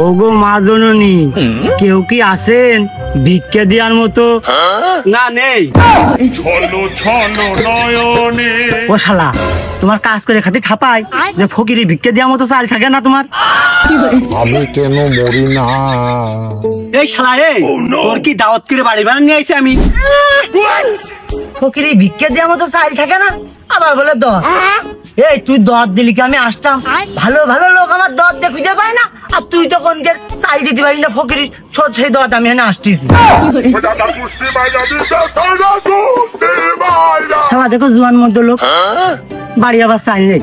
ওগো মা জননী, কেউ কি আছেন ভিক্ষা দেওয়ার মতো? না নেই। ও শালা, তোমার কাজ করে খাতি ঠাপাই যে ফকিরি ভিক্ষা দেওয়ার মতো চাল থাকে না তোমার? আমি কেন মরি না? এই শালা, এই তোর কি দাওয়াত করে বাড়ি বানা নিয়ে আইছি আমি? ফকিরি ভিক্ষা দেওয়ার মতো চাল থাকে না, আবার বলে দর। এই তুই দর দিলি কি আমি আসতাম? ভালো ভালো লোক আমার দর দিয়ে খুঁজে পায় না, আর তুই তখন চাল দিতে পারি না ফকিরি ছোট, সেই দর আমি এনে আসতেছি। শালা দেখো জুয়ান মধ্যে লোক, বাড়ি আবার চাল নেই।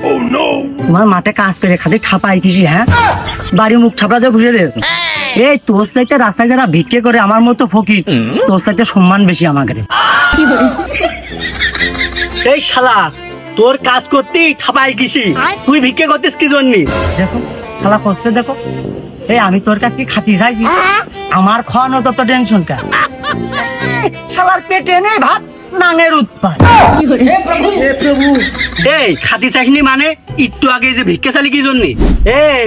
তোমার মাঠে কাজ করে খাতে ঠাপাই কিসি? হ্যাঁ, বাড়ি মুখ ছাপড়া দিয়ে বুঝে দিয়েছে। এই তোর চাইতে রাস্তায় যারা ভিক্ষে করে আমার মতো ফকির, তোর চাইতে সম্মান বেশি আমার কাছে। এই শালা, তোর কাজ করতেই ঠাপাই কিসি, তুই ভিক্ষে করতিস কি জন্য? দেখো শালা করছে, দেখো। এই আমি তোর কাছে কি খাতি চাইছি? আমার খাওয়ানো তত টেনশন কা? শালার পেটে নেই ভাত, নাঙের উৎপাদ। এই খাতি চাইনি মানে একটু আগে যে ভিক্ষে চালি কি জন্য? এই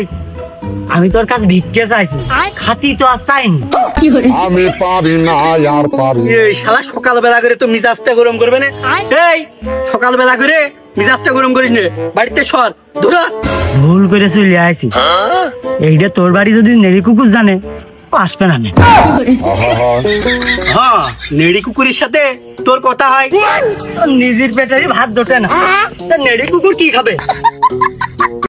আমি তোর কাছে ভিক্ষে চাইছি, খাতি তো আর চাইনি। আমি পারি না, আর পারি না। এই শালা সকালবেলা করে তো মিজাজটা গরম করবে না। এই সকালবেলা করে মিজাজটা গরম করিস নে, বাড়িতে সর ধরা। ভুল করে চলে আইছি। এইটা তোর বাড়ি যদি নেড়ি কুকুর জানে, ও আসবে না। আহা, হ্যাঁ, নেড়ি কুকুরের সাথে তোর কথা হয়? নিজের পেটেরই ভাত জোটে না, নেড়ি কুকুর কি খাবে?